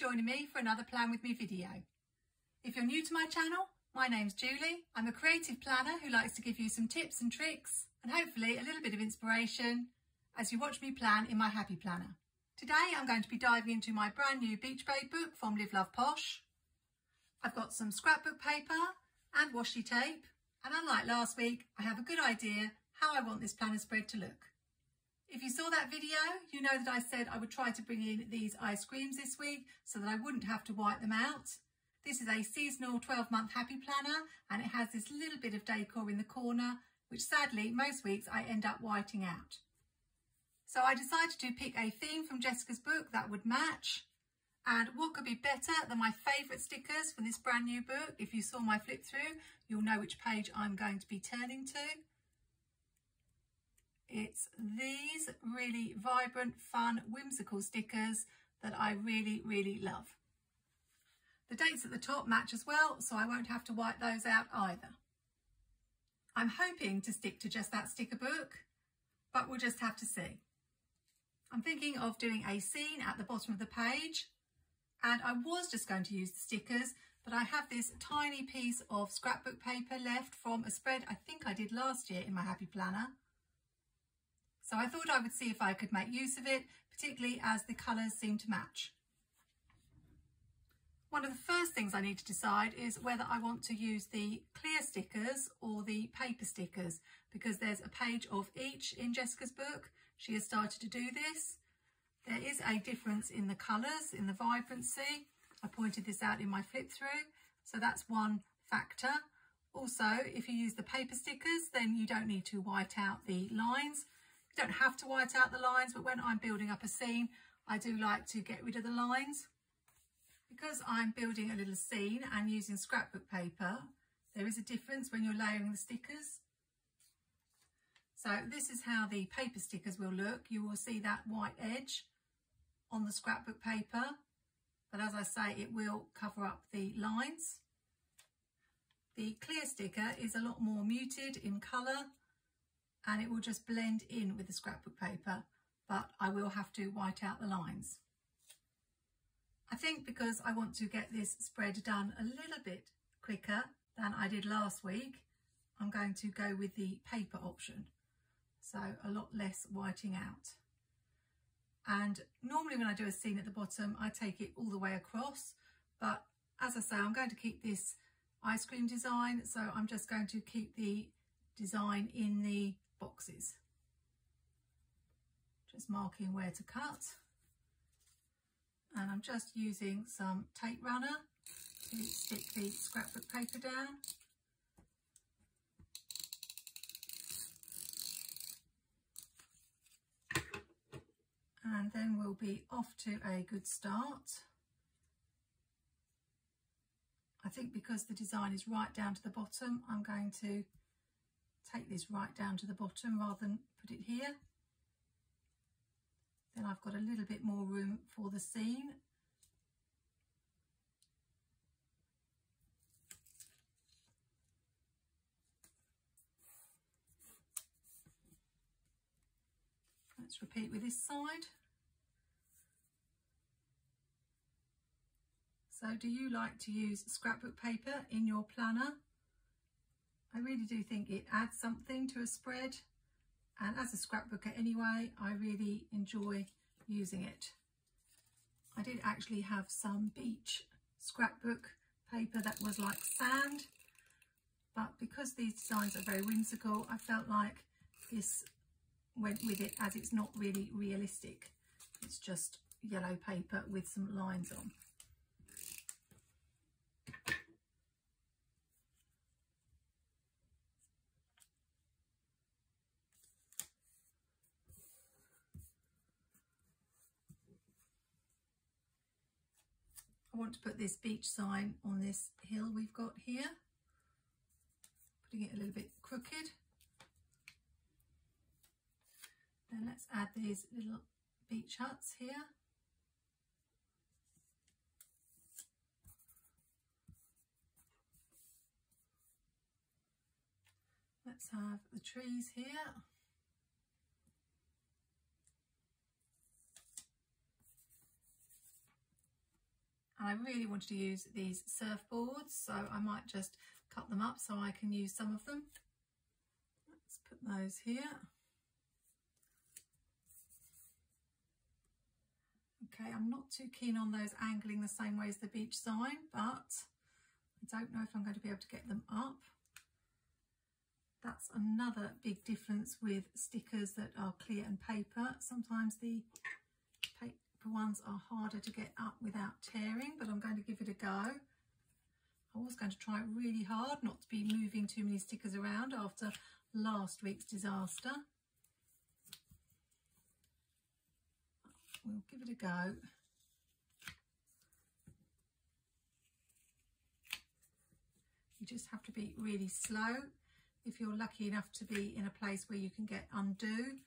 joining me for another Plan With Me video. If you're new to my channel, my name's Julie. I'm a creative planner who likes to give you some tips and tricks and hopefully a little bit of inspiration as you watch me plan in my Happy Planner. Today I'm going to be diving into my brand new Beach Babe book from Live Love Posh. I've got some scrapbook paper and washi tape, and unlike last week, I have a good idea how I want this planner spread to look. If you saw that video, you know that I said I would try to bring in these ice creams this week so that I wouldn't have to white them out. This is a seasonal 12-month Happy Planner, and it has this little bit of decor in the corner, which sadly most weeks I end up whiting out. So I decided to pick a theme from Jessica's book that would match. And what could be better than my favourite stickers from this brand new book? If you saw my flip through, you'll know which page I'm going to be turning to. It's these really vibrant, fun, whimsical stickers that I really love. The dates at the top match as well, so I won't have to white those out either. I'm hoping to stick to just that sticker book, but we'll just have to see. I'm thinking of doing a scene at the bottom of the page, and I was just going to use the stickers, but I have this tiny piece of scrapbook paper left from a spread I think I did last year in my Happy Planner. So I thought I would see if I could make use of it, particularly as the colours seem to match. One of the first things I need to decide is whether I want to use the clear stickers or the paper stickers, because there's a page of each in Jessica's book. She has started to do this. There is a difference in the colours, in the vibrancy. I pointed this out in my flip through, so that's one factor. Also, if you use the paper stickers, then you don't need to white out the lines. You don't have to white out the lines, but when I'm building up a scene, I do like to get rid of the lines. Because I'm building a little scene and using scrapbook paper, there is a difference when you're layering the stickers. So this is how the paper stickers will look. You will see that white edge on the scrapbook paper, but as I say, it will cover up the lines. The clear sticker is a lot more muted in colour, and it will just blend in with the scrapbook paper, but I will have to white out the lines. I think because I want to get this spread done a little bit quicker than I did last week, I'm going to go with the paper option. So a lot less whiting out. And normally when I do a scene at the bottom, I take it all the way across. But as I say, I'm going to keep this ice cream design. So I'm just going to keep the design in the boxes. Just marking where to cut. And I'm just using some tape runner to stick the scrapbook paper down. And then we'll be off to a good start. I think because the design is right down to the bottom, I'm going to take this right down to the bottom rather than put it here. Then I've got a little bit more room for the scene. Let's repeat with this side. So do you like to use scrapbook paper in your planner? I really do think it adds something to a spread. And as a scrapbooker anyway, I really enjoy using it. I did actually have some beach scrapbook paper that was like sand, but because these designs are very whimsical, I felt like this went with it, as it's not really realistic. It's just yellow paper with some lines on. I want to put this beach sign on this hill we've got here, putting it a little bit crooked. Then let's add these little beach huts here. Let's have the trees here. I really wanted to use these surfboards, so I might just cut them up so I can use some of them. Let's put those here. Okay, I'm not too keen on those angling the same way as the beach sign, but I don't know if I'm going to be able to get them up. That's another big difference with stickers that are clear and paper. Sometimes the paper ones are harder to get up without tearing, but I'm going to give it a go. I was going to try really hard not to be moving too many stickers around after last week's disaster. We'll give it a go. You just have to be really slow. If you're lucky enough to be in a place where you can get undo,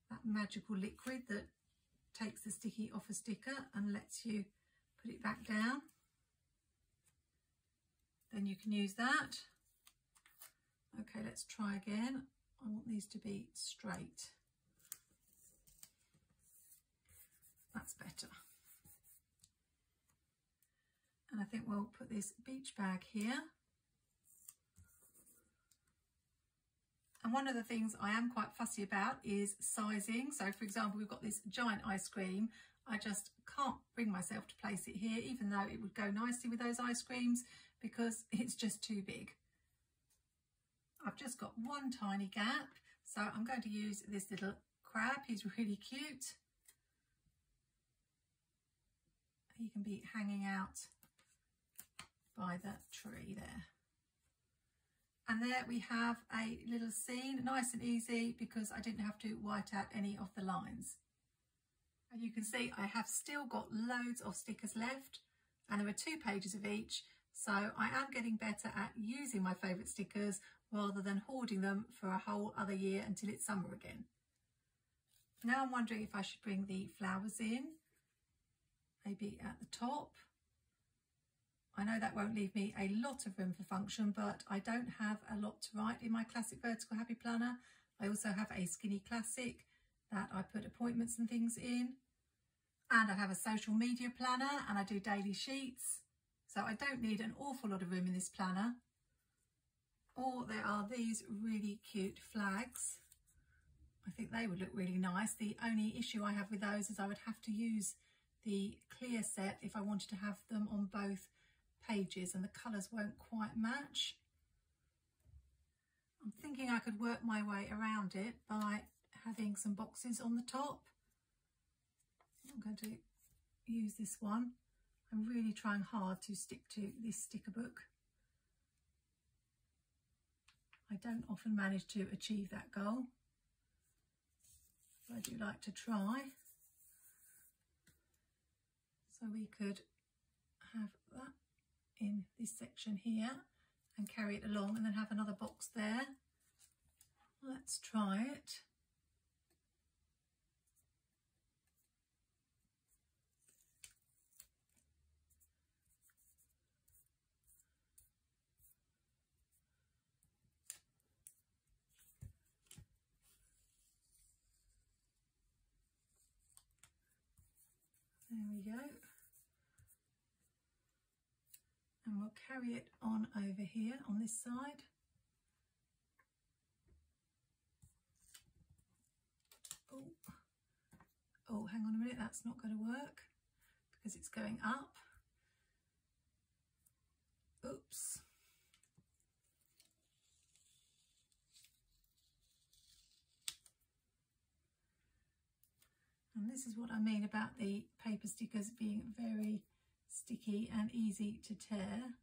that magical liquid that takes the sticky off a sticker and lets you put it back down, then you can use that. Okay, let's try again. I want these to be straight. That's better. And I think we'll put this beach bag here. And one of the things I am quite fussy about is sizing. So for example, we've got this giant ice cream. I just can't bring myself to place it here, even though it would go nicely with those ice creams, because it's just too big. I've just got one tiny gap, so I'm going to use this little crab. He's really cute. He can be hanging out by the tree there. And there we have a little scene, nice and easy, because I didn't have to white out any of the lines. And you can see I have still got loads of stickers left, and there are 2 pages of each, so I am getting better at using my favourite stickers rather than hoarding them for a whole other year until it's summer again. Now I'm wondering if I should bring the flowers in, maybe at the top. I know that won't leave me a lot of room for function, but I don't have a lot to write in my classic vertical happy planner. I also have a skinny classic that I put appointments and things in. And I have a social media planner, and I do daily sheets. So I don't need an awful lot of room in this planner. Or there are these really cute flags. I think they would look really nice. The only issue I have with those is I would have to use the clear set if I wanted to have them on both pages, and the colours won't quite match. I'm thinking I could work my way around it by having some boxes on the top. I'm going to use this one. I'm really trying hard to stick to this sticker book. I don't often manage to achieve that goal, but I do like to try. So we could have that in this section here and carry it along, and then have another box there. Let's try it. There we go. And we'll carry it on over here on this side. Oh, hang on a minute, that's not going to work because it's going up. Oops. And this is what I mean about the paper stickers being very sticky and easy to tear.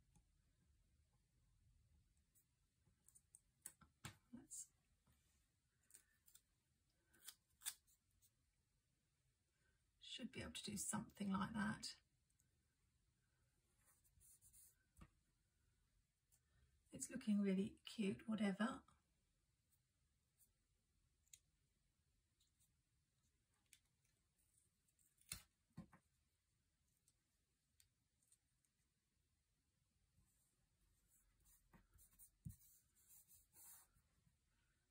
Should be able to do something like that. It's looking really cute, whatever.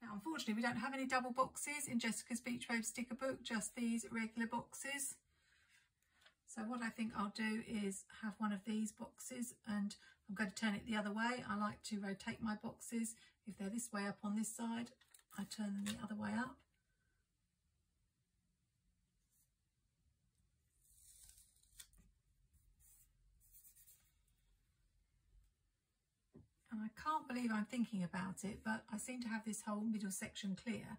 Now, unfortunately, we don't have any double boxes in Jessica's Beach Babe sticker book, just these regular boxes. So what I think I'll do is have one of these boxes, and I'm going to turn it the other way. I like to rotate my boxes. If they're this way up on this side, I turn them the other way up. And I can't believe I'm thinking about it, but I seem to have this whole middle section clear.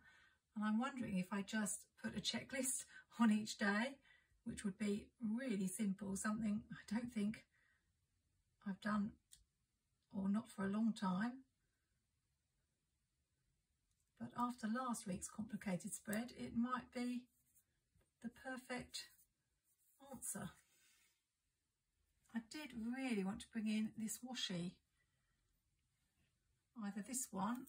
And I'm wondering if I just put a checklist on each day, which would be really simple, something I don't think I've done, or not for a long time. But after last week's complicated spread, it might be the perfect answer. I did really want to bring in this washi, either this one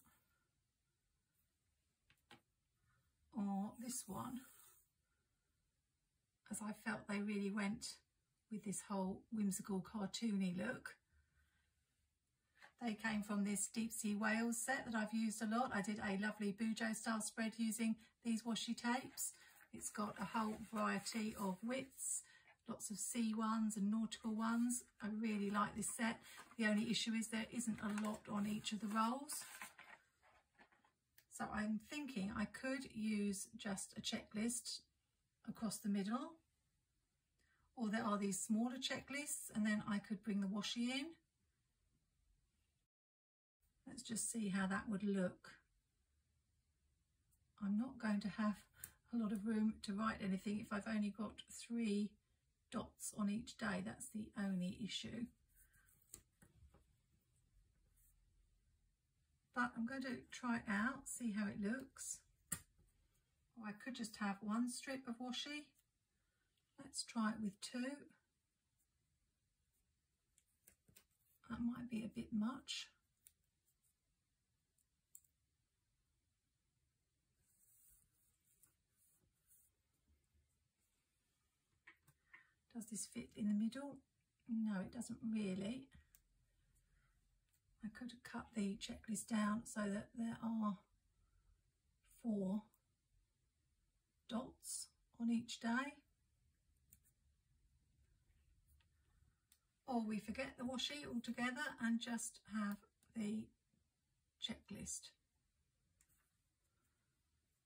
or this one, as I felt they really went with this whole whimsical cartoony look. They came from this deep sea whales set that I've used a lot. I did a lovely Bujo style spread using these washi tapes. It's got a whole variety of widths, lots of sea ones and nautical ones. I really like this set. The only issue is there isn't a lot on each of the rolls. So I'm thinking I could use just a checklist across the middle, or there are these smaller checklists, and then I could bring the washi in. Let's just see how that would look. I'm not going to have a lot of room to write anything if I've only got 3 dots on each day. That's the only issue. But I'm going to try it out, see how it looks. Or I could just have 1 strip of washi. Let's try it with 2. That might be a bit much. Does this fit in the middle? No, it doesn't really. I could cut the checklist down so that there are 4 dots on each day. Or we forget the washi altogether and just have the checklist.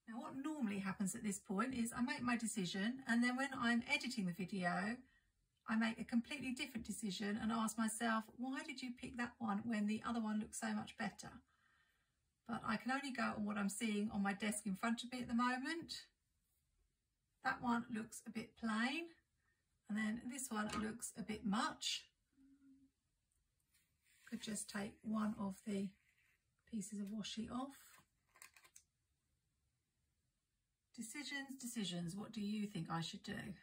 Now what normally happens at this point is I make my decision, and then when I'm editing the video I make a completely different decision and ask myself, why did you pick that one when the other one looks so much better? But I can only go on what I'm seeing on my desk in front of me at the moment. That one looks a bit plain, and then this one looks a bit much. Could just take one of the pieces of washi off. Decisions, what do you think I should do?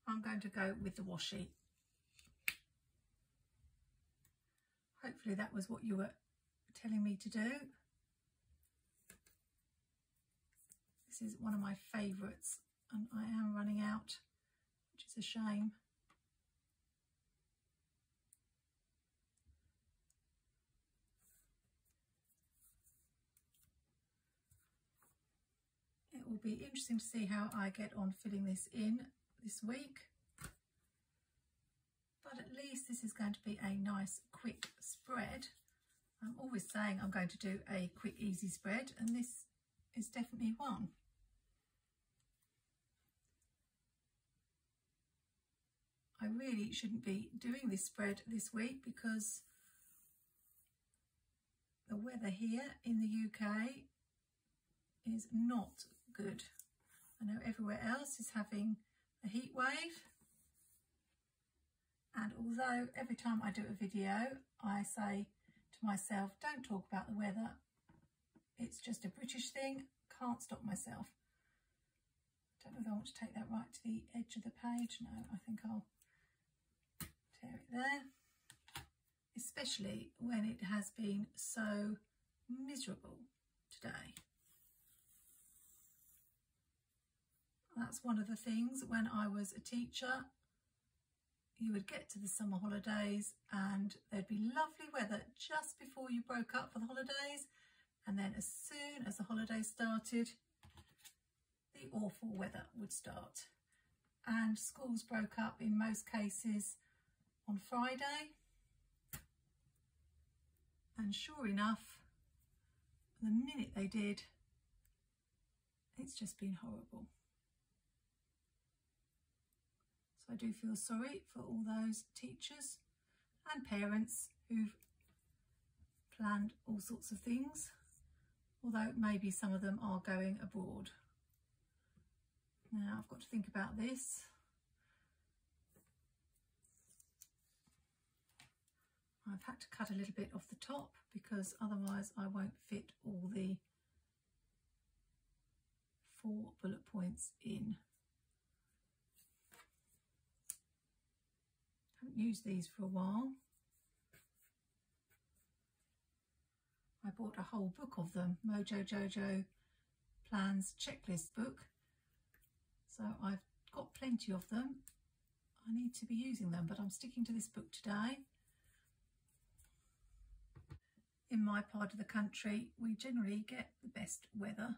I'm going to go with the washi. Hopefully that was what you were telling me to do. This is one of my favourites, and I am running out, which is a shame. It will be interesting to see how I get on filling this in this week, but at least this is going to be a nice quick spread. I'm always saying I'm going to do a quick easy spread, and this is definitely one. I really shouldn't be doing this spread this week because the weather here in the UK is not good. I know everywhere else is having a heat wave, and although every time I do a video I say to myself, don't talk about the weather, it's just a British thing, can't stop myself. Don't know if I want to take that right to the edge of the page. No, I think I'll tear it there, especially when it has been so miserable today. That's one of the things when I was a teacher. You would get to the summer holidays and there'd be lovely weather just before you broke up for the holidays, and then as soon as the holidays started, the awful weather would start. and schools broke up in most cases on Friday. And sure enough, the minute they did, it's just been horrible. So I do feel sorry for all those teachers and parents who've planned all sorts of things, although maybe some of them are going abroad. Now I've got to think about this. I've had to cut a little bit off the top because otherwise I won't fit all the 4 bullet points in. Haven't used these for a while. I bought a whole book of them, Mojo Jojo Plans Checklist book. So I've got plenty of them. I need to be using them, but I'm sticking to this book today. In my part of the country, we generally get the best weather.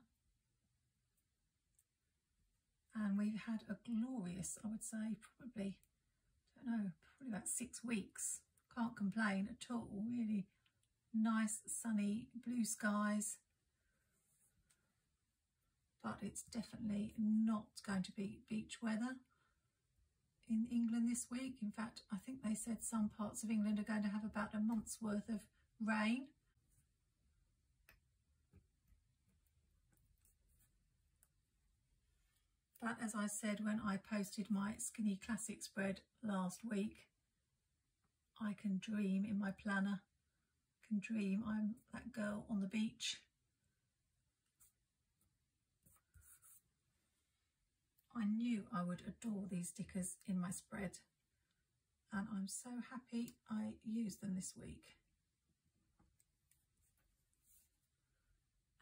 And we've had a glorious, I would say, probably about 6 weeks. Can't complain at all. Really nice, sunny, blue skies. But it's definitely not going to be beach weather in England this week. In fact, I think they said some parts of England are going to have about a month's worth of rain. But as I said when I posted my Skinny Classic spread last week, I can dream in my planner. I can dream I'm that girl on the beach. I knew I would adore these stickers in my spread, and I'm so happy I used them this week.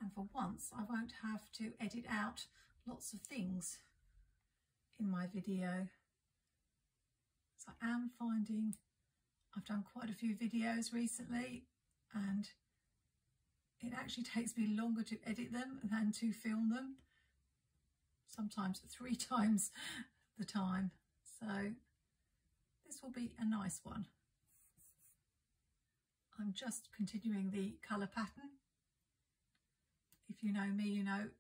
And for once I won't have to edit out lots of things in my video. So I am finding I've done quite a few videos recently, and it actually takes me longer to edit them than to film them. Sometimes 3 times the time. So this will be a nice one. I'm just continuing the colour pattern. If you know me, you know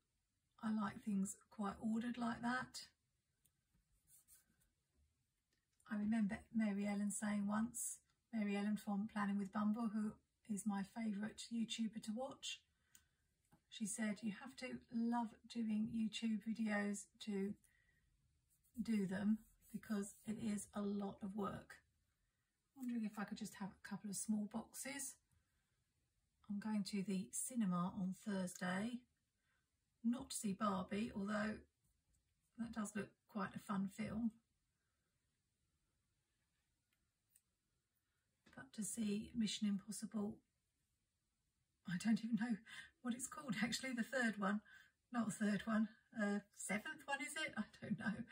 I like things quite ordered like that. I remember Mary Ellen saying once, Mary Ellen from Planning with Bumble, who is my favourite YouTuber to watch, she said you have to love doing YouTube videos to do them because it is a lot of work. I'm wondering if I could just have a couple of small boxes. I'm going to the cinema on Thursday, not to see Barbie, although that does look quite a fun film, but to see Mission Impossible. I don't even know what it's called actually, the third one, not the third one, 7th one is it? I don't know.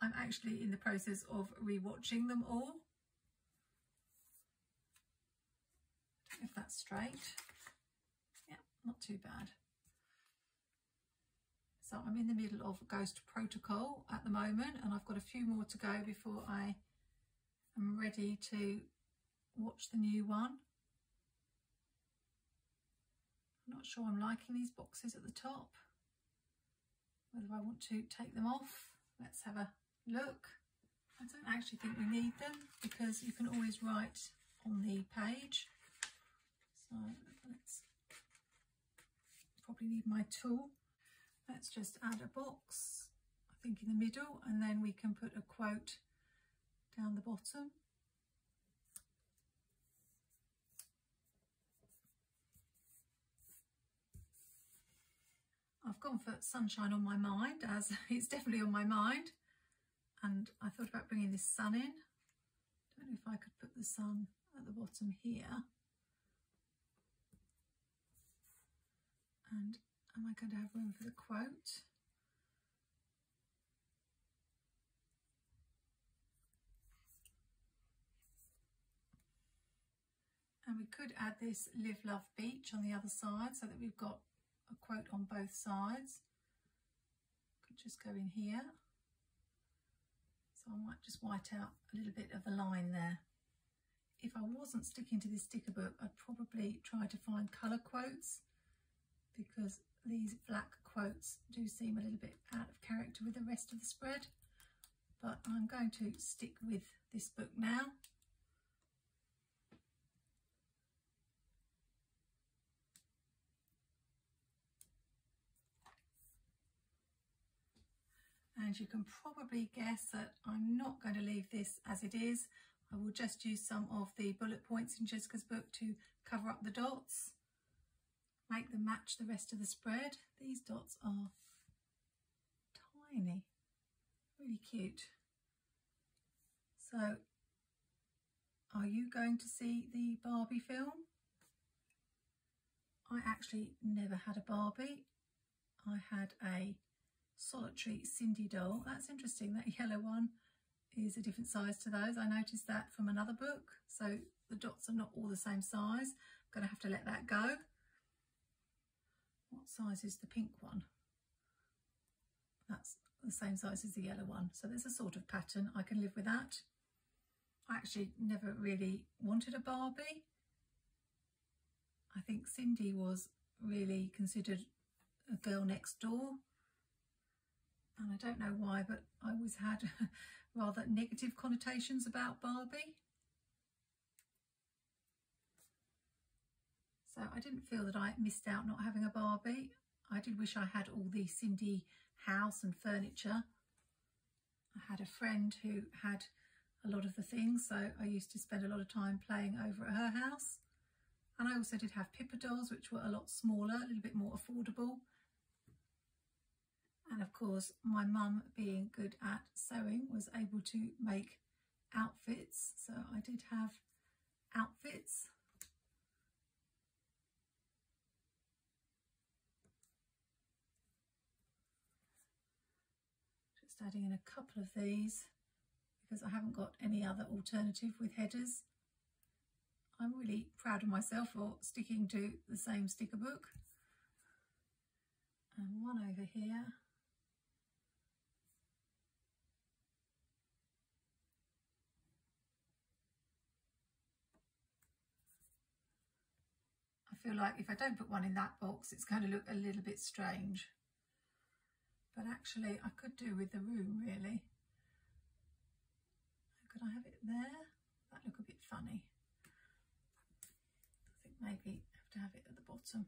I'm actually in the process of rewatching them all. I don't know if that's straight. Yeah, not too bad. So I'm in the middle of Ghost Protocol at the moment, and I've got a few more to go before I am ready to watch the new one. I'm not sure I'm liking these boxes at the top, whether I want to take them off. Let's have a look. I don't actually think we need them because you can always write on the page. So let's probably need my tool. Let's just add a box, I think in the middle, and then we can put a quote down the bottom. I've gone for sunshine on my mind, as it's definitely on my mind, and I thought about bringing this sun in. Don't know if I could put the sun at the bottom here. And am I going to have room for the quote? And we could add this Live Love Beach on the other side so that we've got a quote on both sides. Could just go in here. So I might just white out a little bit of the line there. If I wasn't sticking to this sticker book, I'd probably try to find colour quotes, because these black quotes do seem a little bit out of character with the rest of the spread. But I'm going to stick with this book now. And you can probably guess that I'm not going to leave this as it is. I will just use some of the bullet points in Jessica's book to cover up the dots, make them match the rest of the spread. These dots are tiny, really cute. So, are you going to see the Barbie film? I actually never had a Barbie. I had a solitary Cindy doll. That's interesting, that yellow one is a different size to those. I noticed that from another book, so the dots are not all the same size. I'm going to have to let that go. What size is the pink one? That's the same size as the yellow one, so there's a sort of pattern. I can live with that. I actually never really wanted a Barbie. I think Cindy was really considered a girl next door. And I don't know why, but I always had rather negative connotations about Barbie. So I didn't feel that I missed out not having a Barbie. I did wish I had all the Cindy house and furniture. I had a friend who had a lot of the things, so I used to spend a lot of time playing over at her house. And I also did have Pippa dolls, which were a lot smaller, a little bit more affordable. And of course, my mum, being good at sewing, was able to make outfits. So I did have outfits. Just adding in a couple of these because I haven't got any other alternative with headers. I'm really proud of myself for sticking to the same sticker book. And one over here. I feel like if I don't put one in that box, it's going to look a little bit strange. But actually, I could do with the room, really. Could I have it there? That look a bit funny. I think maybe I have to have it at the bottom.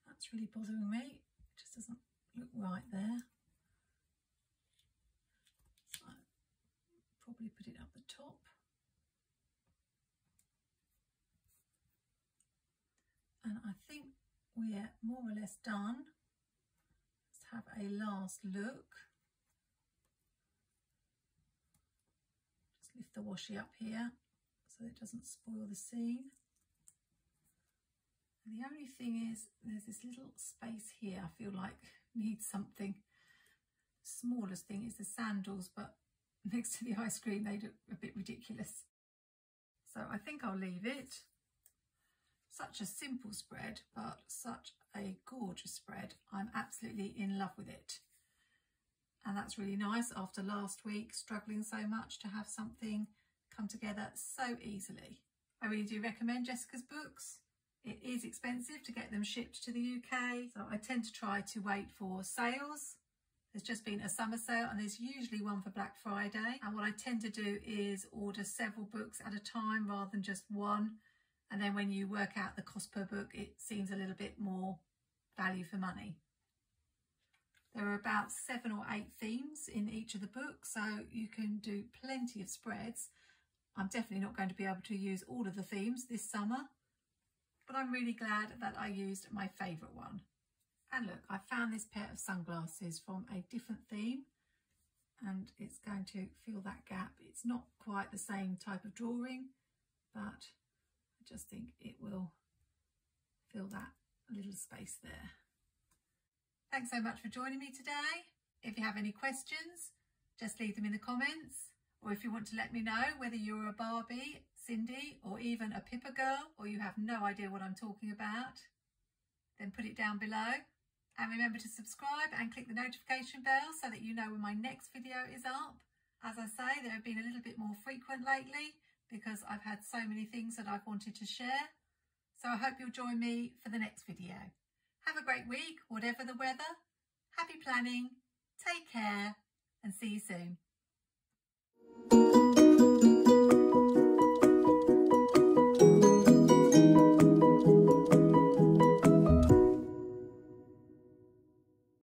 That's really bothering me. It just doesn't look right there. So I'll probably put it up the top. And I think we're more or less done. Let's have a last look. Just lift the washi up here so it doesn't spoil the scene. And the only thing is there's this little space here I feel like needs something. The smallest thing is the sandals, but next to the ice cream they look a bit ridiculous. So I think I'll leave it. Such a simple spread, but such a gorgeous spread. I'm absolutely in love with it. And that's really nice after last week struggling so much to have something come together so easily. I really do recommend Jessica's books. It is expensive to get them shipped to the UK, so I tend to try to wait for sales. There's just been a summer sale and there's usually one for Black Friday. And what I tend to do is order several books at a time rather than just one. And then when you work out the cost per book, it seems a little bit more value for money. There are about 7 or 8 themes in each of the books, so you can do plenty of spreads. I'm definitely not going to be able to use all of the themes this summer, but I'm really glad that I used my favourite one. And look, I found this pair of sunglasses from a different theme, and it's going to fill that gap. It's not quite the same type of drawing, but I just think it will fill that little space there. Thanks so much for joining me today. If you have any questions, just leave them in the comments. Or if you want to let me know whether you're a Barbie, Cindy, or even a Pippa girl, or you have no idea what I'm talking about, then put it down below. And remember to subscribe and click the notification bell so that you know when my next video is up. As I say, they have been a little bit more frequent lately because I've had so many things that I've wanted to share. So I hope you'll join me for the next video. Have a great week, whatever the weather. Happy planning, take care, and see you soon.